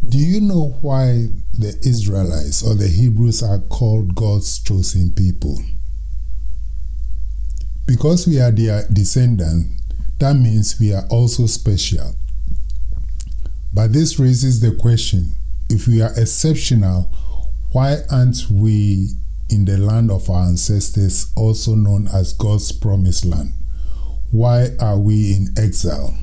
Do you know why the Israelites or the Hebrews are called God's chosen people? Because we are their descendants, that means we are also special. But this raises the question, if we are exceptional, why aren't we in the land of our ancestors, also known as God's promised land? Why are we in exile?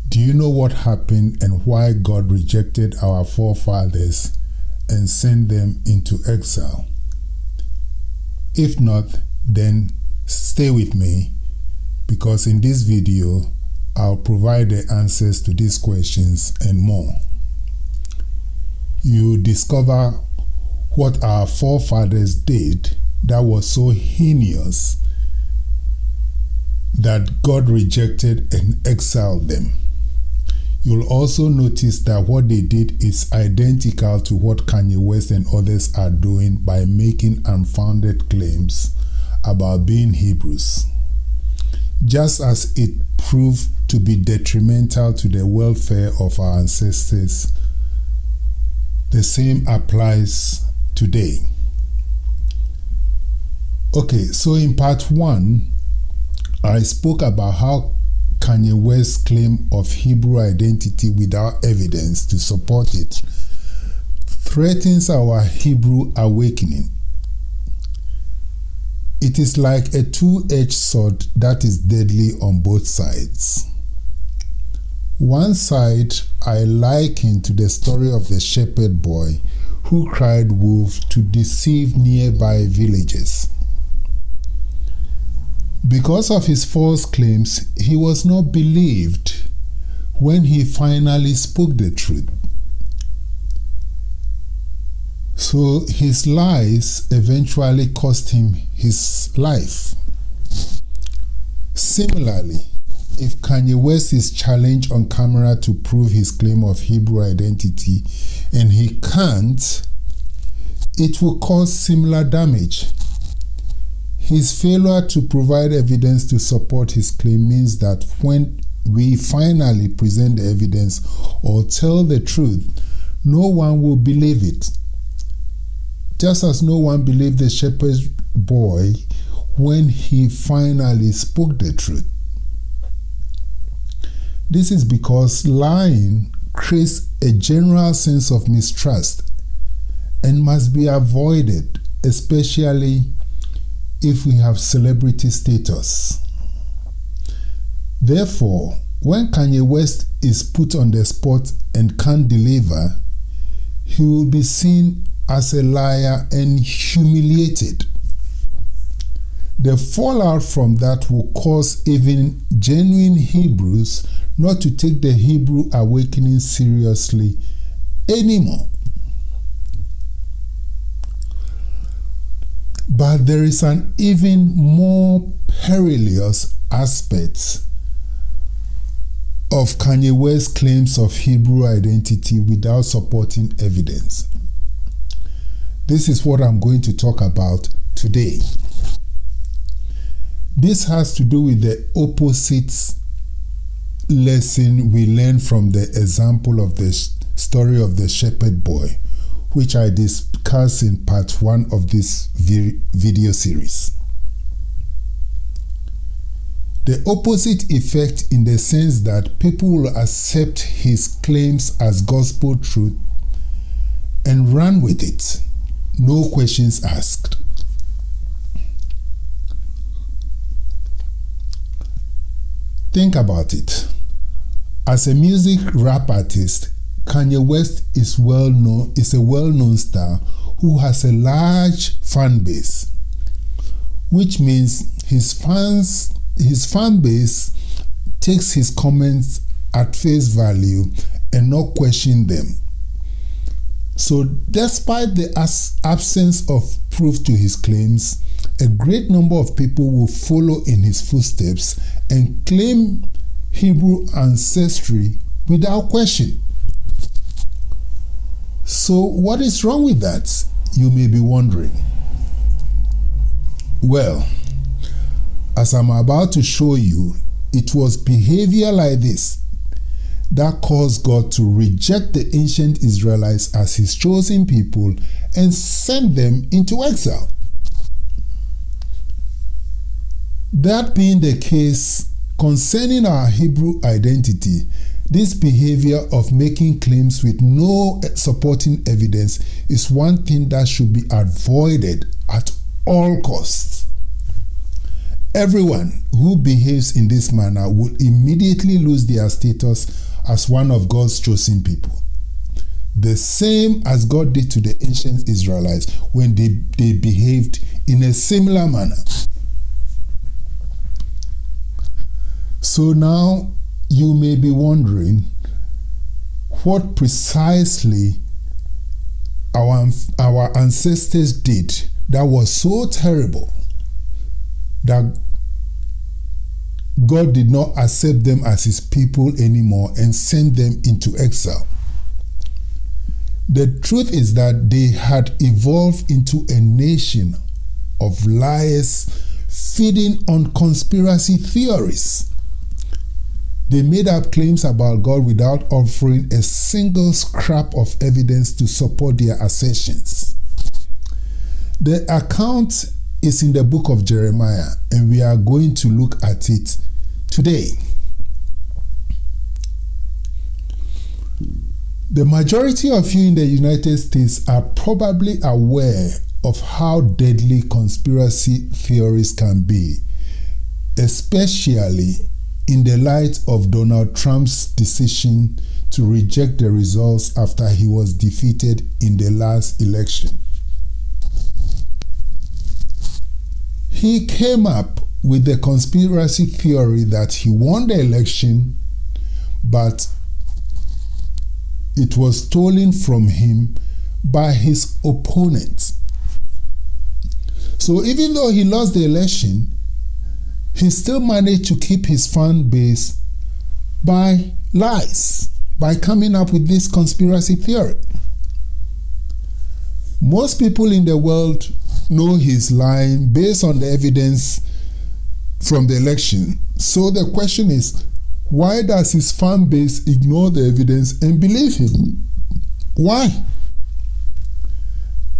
Do you know what happened and why God rejected our forefathers and sent them into exile? If not, then stay with me, because in this video, I'll provide the answers to these questions and more. You discover what our forefathers did that was so heinous that God rejected and exiled them. You'll also notice that what they did is identical to what Kanye West and others are doing by making unfounded claims about being Hebrews. Just as it proved to be detrimental to the welfare of our ancestors, the same applies today. Okay, so in part 1, I spoke about how Kanye West's claim of Hebrew identity without evidence to support it threatens our Hebrew awakening. It is like a two-edged sword that is deadly on both sides. One side I liken to the story of the shepherd boy who cried wolf to deceive nearby villagers. Because of his false claims, he was not believed when he finally spoke the truth. So his lies eventually cost him his life. Similarly, if Kanye West is challenged on camera to prove his claim of Hebrew identity and he can't, it will cause similar damage. His failure to provide evidence to support his claim means that when we finally present the evidence or tell the truth, no one will believe it. Just as no one believed the shepherd boy when he finally spoke the truth. This is because lying creates a general sense of mistrust and must be avoided, especially if we have celebrity status. Therefore, when Kanye West is put on the spot and can't deliver, he will be seen as a liar and humiliated. The fallout from that will cause even genuine Hebrews not to take the Hebrew awakening seriously anymore. But there is an even more perilous aspect of Kanye West's claims of Hebrew identity without supporting evidence. This is what I'm going to talk about today. This has to do with the opposite lesson we learned from the example of the story of the shepherd boy, which I discussed in part 1 of this video series. The opposite effect in the sense that people will accept his claims as gospel truth and run with it, no questions asked. Think about it. As a music rap artist, Kanye West is a well-known star who has a large fan base, which means his fan base takes his comments at face value and not question them. So despite the absence of proof to his claims, a great number of people will follow in his footsteps and claim Hebrew ancestry without question. So what is wrong with that, you may be wondering? Well, as I'm about to show you, it was behavior like this that caused God to reject the ancient Israelites as his chosen people and send them into exile. That being the case, concerning our Hebrew identity, this behavior of making claims with no supporting evidence is one thing that should be avoided at all costs. Everyone who behaves in this manner will immediately lose their status as one of God's chosen people. The same as God did to the ancient Israelites when they behaved in a similar manner. So now you may be wondering what precisely our ancestors did that was so terrible that God did not accept them as his people anymore and sent them into exile. The truth is that they had evolved into a nation of liars feeding on conspiracy theories. They made up claims about God without offering a single scrap of evidence to support their assertions. The account is in the book of Jeremiah, and we are going to look at it today. The majority of you in the United States are probably aware of how deadly conspiracy theories can be, especially in the light of Donald Trump's decision to reject the results after he was defeated in the last election. He came up with the conspiracy theory that he won the election, but it was stolen from him by his opponents. So even though he lost the election, he still managed to keep his fan base by lies, by coming up with this conspiracy theory. Most people in the world know he's lying based on the evidence from the election. So the question is, why does his fan base ignore the evidence and believe him? Why?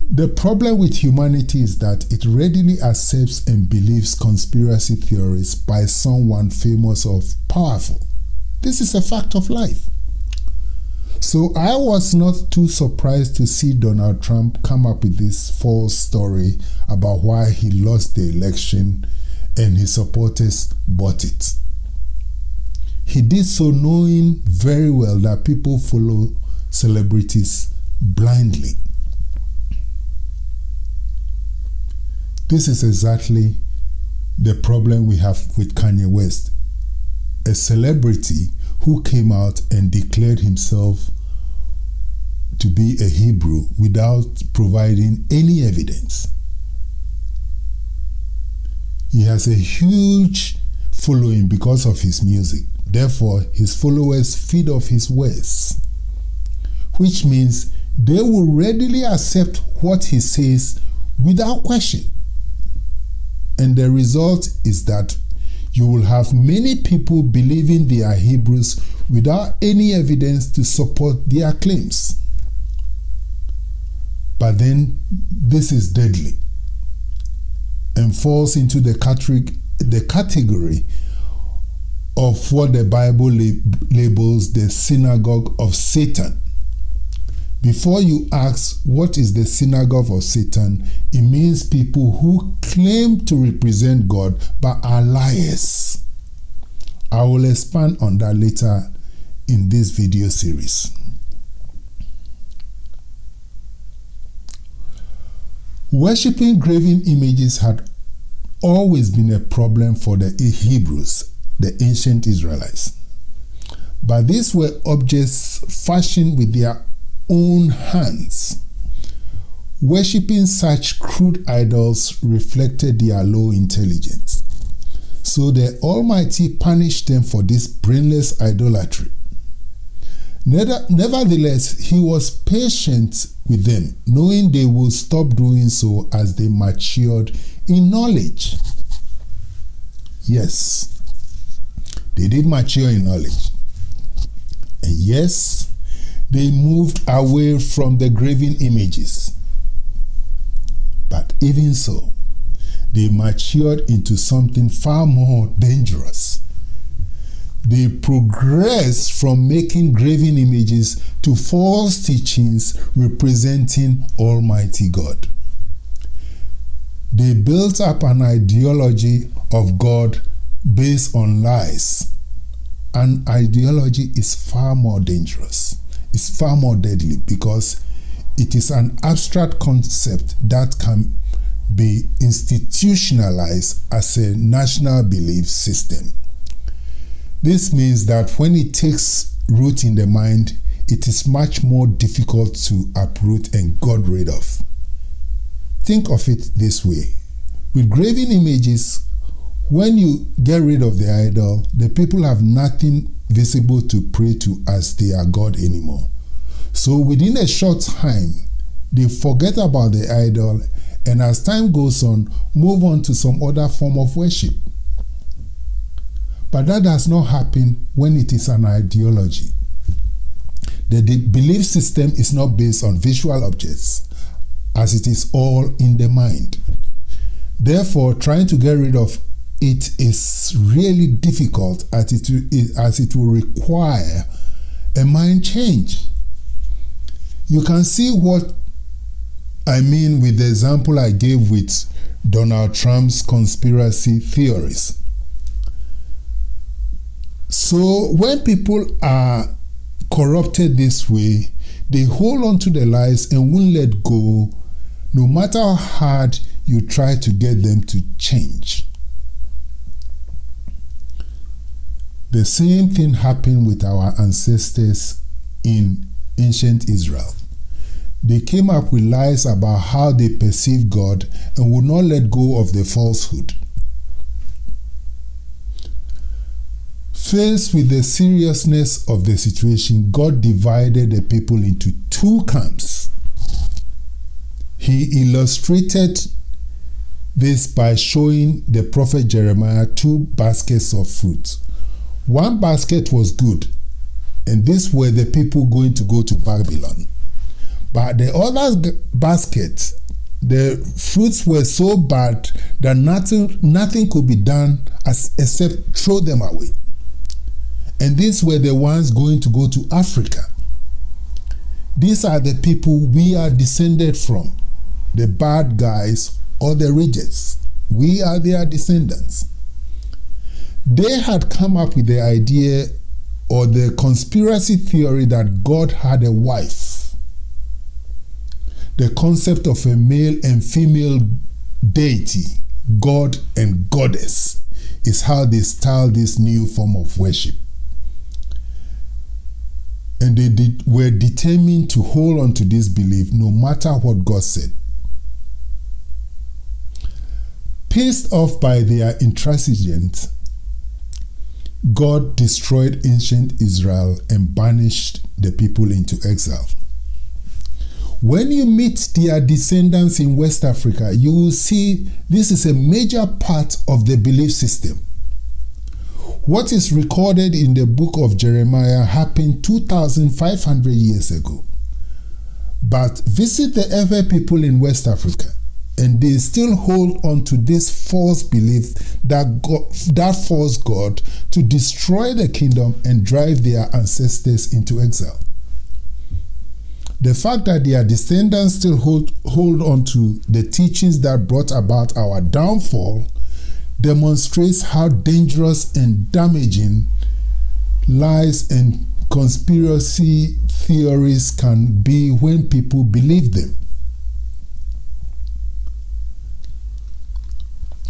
The problem with humanity is that it readily accepts and believes conspiracy theories by someone famous or powerful. This is a fact of life. So I was not too surprised to see Donald Trump come up with this false story about why he lost the election and his supporters bought it. He did so knowing very well that people follow celebrities blindly. This is exactly the problem we have with Kanye West, a celebrity who came out and declared himself to be a Hebrew without providing any evidence. He has a huge following because of his music. Therefore, his followers feed off his words, which means they will readily accept what he says without question. And the result is that you will have many people believing they are Hebrews without any evidence to support their claims. But then this is deadly and falls into the category of what the Bible labels the synagogue of Satan. Before you ask what is the synagogue of Satan, it means people who claim to represent God but are liars. I will expand on that later in this video series. Worshipping graven images had always been a problem for the Hebrews, the ancient Israelites. But these were objects fashioned with their own hands. Worshipping such crude idols reflected their low intelligence. So the Almighty punished them for this brainless idolatry. Nevertheless, he was patient with them, knowing they would stop doing so as they matured in knowledge. Yes, they did mature in knowledge. Yes, they moved away from the graven images. But even so, they matured into something far more dangerous. They progressed from making graven images to false teachings representing Almighty God. They built up an ideology of God based on lies. An ideology is far more dangerous. It's far more deadly because it is an abstract concept that can be institutionalized as a national belief system. This means that when it takes root in the mind, it is much more difficult to uproot and get rid of. Think of it this way. With graven images, when you get rid of the idol, the people have nothing visible to pray to as they are God anymore. So within a short time, they forget about the idol and as time goes on, move on to some other form of worship. But that does not happen when it is an ideology. The belief system is not based on visual objects, as it is all in the mind. Therefore, trying to get rid of it is really difficult as it will require a mind change. You can see what I mean with the example I gave with Donald Trump's conspiracy theories. So when people are corrupted this way, they hold on to the lies and won't let go, no matter how hard you try to get them to change. The same thing happened with our ancestors in ancient Israel. They came up with lies about how they perceive God and would not let go of the falsehood. Faced with the seriousness of the situation, God divided the people into two camps. He illustrated this by showing the prophet Jeremiah two baskets of fruit. One basket was good, and these were the people going to go to Babylon. But the other basket, the fruits were so bad that nothing could be done except throw them away. And these were the ones going to go to Africa. These are the people we are descended from, the bad guys or the rejects. We are their descendants. They had come up with the idea or the conspiracy theory that God had a wife. The concept of a male and female deity, God and goddess, is how they style this new form of worship. And they were determined to hold on to this belief no matter what God said. Pissed off by their intransigence, God destroyed ancient Israel and banished the people into exile. When you meet their descendants in West Africa, you will see this is a major part of the belief system. What is recorded in the book of Jeremiah happened 2,500 years ago. But visit the Ewe people in West Africa, and they still hold on to this false belief that forced God to destroy the kingdom and drive their ancestors into exile. The fact that their descendants still hold on to the teachings that brought about our downfall demonstrates how dangerous and damaging lies and conspiracy theories can be when people believe them.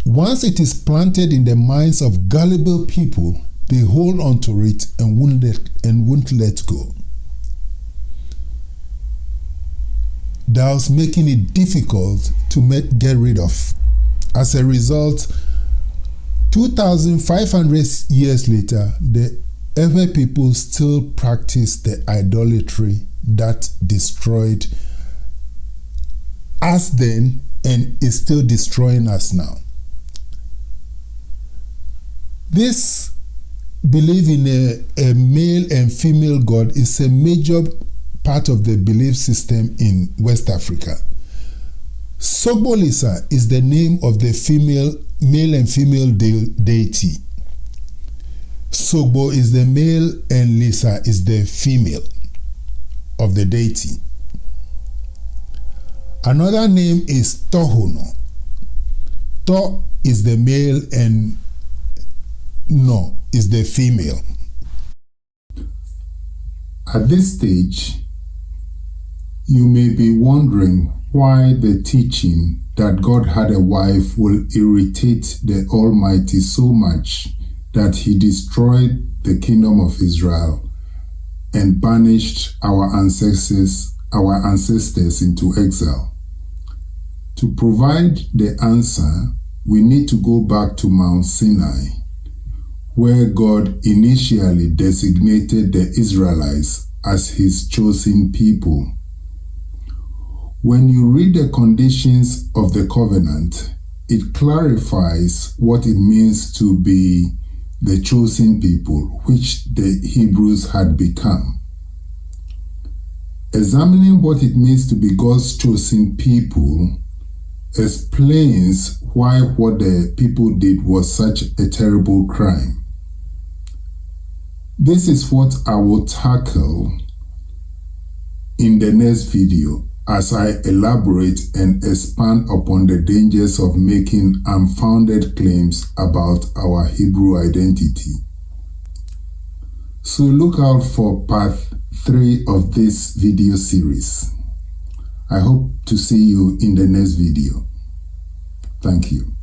Once it is planted in the minds of gullible people, they hold on to it and won't let go. Thus making it difficult to get rid of. As a result, 2,500 years later, the Ewe people still practice the idolatry that destroyed us then and is still destroying us now. This believe in a male and female God is a major part of the belief system in West Africa. Sogbolisa is the name of the male and female deity. Sogbo is the male and Lisa is the female of the deity. Another name is Tohono. To is the male and No is the female. At this stage, you may be wondering why the teaching that God had a wife will irritate the Almighty so much that he destroyed the kingdom of Israel and banished our ancestors into exile. To provide the answer, we need to go back to Mount Sinai, where God initially designated the Israelites as his chosen people. When you read the conditions of the covenant, it clarifies what it means to be the chosen people, which the Hebrews had become. Examining what it means to be God's chosen people explains why what the people did was such a terrible crime. This is what I will tackle in the next video as I elaborate and expand upon the dangers of making unfounded claims about our Hebrew identity. So look out for part 3 of this video series. I hope to see you in the next video. Thank you.